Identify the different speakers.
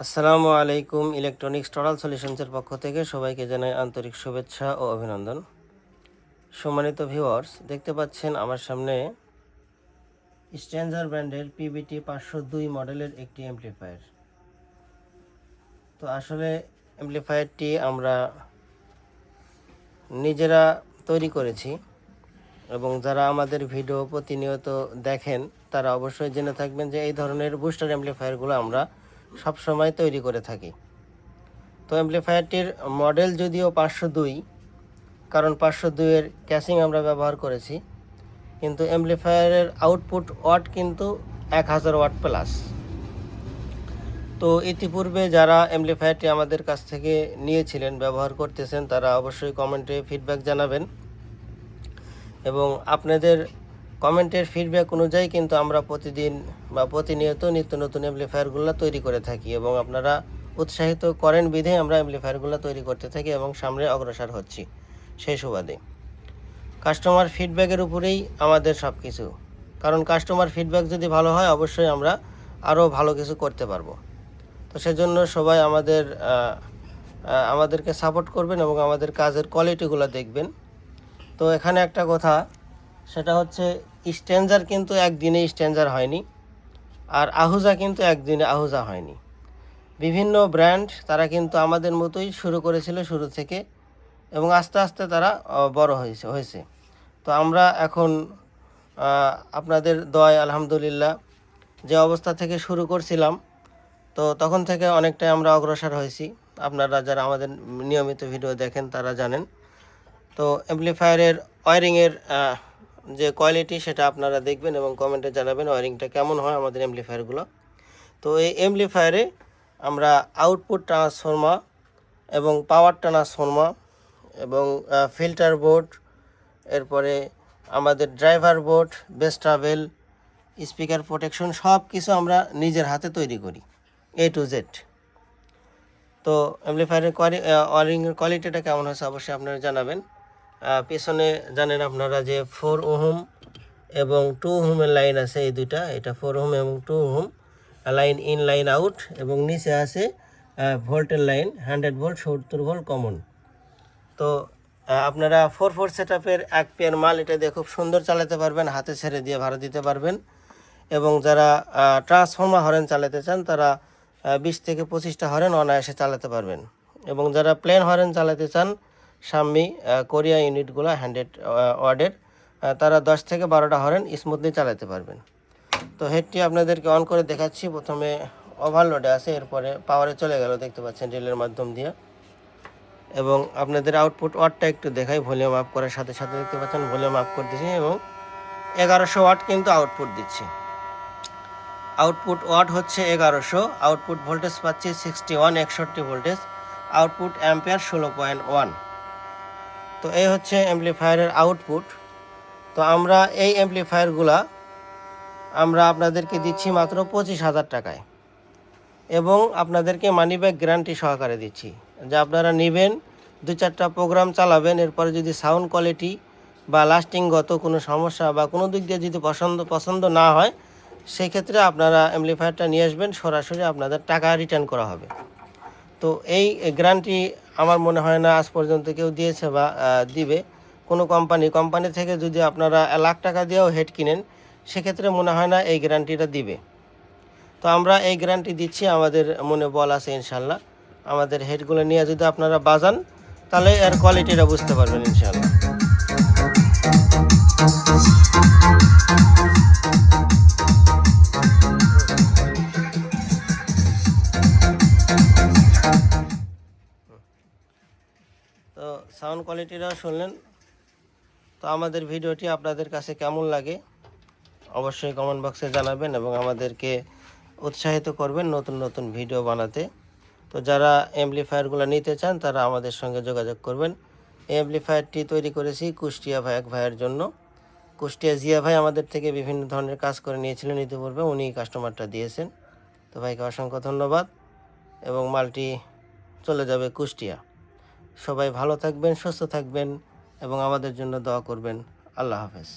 Speaker 1: আসসালামু আলাইকুম। Electronics total সলিউশনসের পক্ষ থেকে সবাইকে জানাই আন্তরিক শুভেচ্ছা ও অভিনন্দন। সম্মানিত ভিউয়ার্স, দেখতে পাচ্ছেন আমার সামনে স্ট্যান্ডার্ড ব্র্যান্ডের পিবিটি 502 মডেলের একটি অ্যাম্প্লিফায়ার। তো আসলে অ্যাম্প্লিফায়ারটি আমরা নিজেরা তৈরি করেছি এবং যারা আমাদের ভিডিও প্রতিনিয়ত দেখেন তারা অবশ্যই জেনে থাকবেন যে এই ধরনের বুস্টার অ্যাম্প্লিফায়ারগুলো আমরা সবসময় তৈরি করে থাকি। তো অ্যাম্প্লিফায়ারটির মডেল যদিও 502, কারণ 502-এর ক্যাসিং আমরা ব্যবহার করেছি, কিন্তু অ্যাম্প্লিফায়ারের আউটপুট ওয়াট কিন্তু 1000 ওয়াট প্লাস। তো ইতিপূর্বে যারা অ্যাম্প্লিফায়ারটি আমাদের কাছ থেকে নিয়েছিলেন, ব্যবহার করতেছেন, তারা অবশ্যই কমেন্টে ফিডব্যাক জানাবেন এবং আপনাদের কমেন্টের ফিডব্যাক অনুযায়ী কিন্তু আমরা প্রতিদিন বা প্রতিনিয়ত নিত্য নতুন অ্যাম্প্লিফায়ারগুলো তৈরি করে থাকি এবং আপনারা উৎসাহিত করেন বিধে আমরা অ্যাম্প্লিফায়ারগুলো তৈরি করতে থাকি এবং সামনে অগ্রসর হচ্ছি। সেই সুবাদে কাস্টমার ফিডব্যাকের উপরেই আমাদের সব কিছু, কারণ কাস্টমার ফিডব্যাক যদি ভালো হয় অবশ্যই আমরা আরও ভালো কিছু করতে পারবো। তো সেজন্য সবাই আমাদেরকে সাপোর্ট করবেন এবং আমাদের কাজের কোয়ালিটিগুলো দেখবেন। তো এখানে একটা কথা, সেটা হচ্ছে স্ট্যান্ডার্ড কিন্তু একদিনে স্ট্যান্ডার্ড হয়নি, আর আহুজা কিন্তু একদিনে আহুজা হয়নি। বিভিন্ন ব্র্যান্ড তারা কিন্তু আমাদের মতোই শুরু করেছিল শুরু থেকে এবং আস্তে আস্তে তারা বড় হয়েছে। তো আমরা এখন আপনাদের দয়ায় আলহামদুলিল্লাহ যে অবস্থা থেকে শুরু করছিলাম, তো তখন থেকে অনেকটাই আমরা অগ্রসর হয়েছি। আপনারা যারা আমাদের নিয়মিত ভিডিও দেখেন তারা জানেন। তো অ্যাম্প্লিফায়ারের ওয়্যারিংয়ের যে কোয়ালিটি সেটা আপনারা দেখবেন এবং কমেন্টে জানাবেন ওয়্যারিংটা কেমন হয় আমাদের অ্যাম্প্লিফায়ারগুলো। তো এই অ্যাম্প্লিফায়ারে আমরা আউটপুট ট্রান্সফর্মার এবং পাওয়ার ট্রান্সফর্মার এবং ফিল্টার বোর্ড, এরপরে আমাদের driver board, base travel, speaker protection সব কিছু আমরা নিজের হাতে তৈরি করি, A to Z। তো অ্যাম্প্লিফায়ারের ওয়্যারিংয়ের কোয়ালিটিটা কেমন হয়েছে অবশ্যই আপনারা জানাবেন। পেছনে জানেন আপনারা যে 4 ওহম এবং 2 ওহমের লাইন আছে, এই দুইটা, এটা 4 ওহম এবং 2 ohm line in line out, এবং নিচে আছে ভোল্টের লাইন 100 ভোল্ট 70 ভোল্ট কমন। তো আপনারা 4/4 সেটআপের 1 পেয়ার মাল এটা দিয়ে খুব সুন্দর চালাতে পারবেন, হাতে ছেড়ে দিয়ে ভাড়া দিতে পারবেন। এবং যারা ট্রান্সফর্মার হরেন চালাতে চান তারা 20 থেকে 25টা হরেন অনায়াসে চালাতে পারবেন। এবং যারা প্লেন হরেন চালাতে চান, সাম্মি কোরিয়া ইউনিটগুলো 100 ওয়াটের, তারা 10 থেকে 12টা হরেন স্মুথলি চালাতে পারবেন। তো হেডটি আপনাদেরকে অন করে দেখাচ্ছি। প্রথমে ওভারলোডে আছে, এরপরে পাওয়ারে চলে গেল, দেখতে পাচ্ছেন রিলের মাধ্যম দিয়ে। এবং আপনাদের আউটপুট ওয়াটটা একটু দেখাই, ভলিউম আপ করার সাথে সাথে দেখতে পাচ্ছেন ভলিউম আপ করতেছি এবং 1100 ওয়াট কিন্তু আউটপুট দিচ্ছি। আউটপুট ওয়াট হচ্ছে 1100, আউটপুট ভোল্টেজ পাচ্ছি 61 ভোল্টেজ, আউটপুট অ্যাম্পিয়ার 16.1। তো এই হচ্ছে অ্যাম্প্লিফায়ারের আউটপুট। তো আমরা এই অ্যাম্প্লিফায়ারগুলা আমরা আপনাদেরকে দিচ্ছি মাত্র 25,000 টাকায় এবং আপনাদেরকে মানি ব্যাক গ্যারান্টি সহকারে দিচ্ছি, যে আপনারা নেবেন, 2-4টা প্রোগ্রাম চালাবেন, এরপরে যদি সাউন্ড কোয়ালিটি বা লাস্টিংগত কোনো সমস্যা বা কোনো দিক দিয়ে যদি পছন্দ না হয়, সেই ক্ষেত্রে আপনারা অ্যাম্প্লিফায়ারটা নিয়ে আসবেন, সরাসরি আপনাদের টাকা রিটার্ন করা হবে। তো এই গ্যারান্টি আমার মনে হয় না আজ পর্যন্ত কেউ দিয়েছে বা দিবে। কোনো কোম্পানি থেকে যদি আপনারা 1 লাখ টাকা দিয়েও হেড কিনেন, সেক্ষেত্রে মনে হয় না এই গ্যারান্টিটা দিবে। তো আমরা এই গ্যারান্টি দিচ্ছি, আমাদের মনে বল আছে ইনশাল্লাহ। আমাদের হেডগুলো নিয়ে যদি আপনারা বাজান, তাহলে এর কোয়ালিটিটা বুঝতে পারবেন ইনশাল্লাহ। তো সাউন্ড কোয়ালিটিটাও শুনলেন। তো আমাদের ভিডিওটি আপনাদের কাছে কেমন লাগে অবশ্যই কমেন্ট বক্সে জানাবেন এবং আমাদেরকে উৎসাহিত করবেন নতুন নতুন ভিডিও বানাতে। তো যারা অ্যাম্প্লিফায়ারগুলো নিতে চান তারা আমাদের সঙ্গে যোগাযোগ করবেন। এই অ্যাম্প্লিফায়ারটি তৈরি করেছি কুষ্টিয়া এক ভাইয়ের জন্য। কুষ্টিয়া জিয়া ভাই আমাদের থেকে বিভিন্ন ধরনের কাজ করে নিয়েছিলেন ইতিপূর্বে, উনি কাস্টমারটা দিয়েছেন। তো ভাইকে অসংখ্য ধন্যবাদ এবং মালটি চলে যাবে কুষ্টিয়া। সবাই ভালো থাকবেন, সুস্থ থাকবেন এবং আমাদের জন্য দোয়া করবেন। আল্লাহ হাফেজ।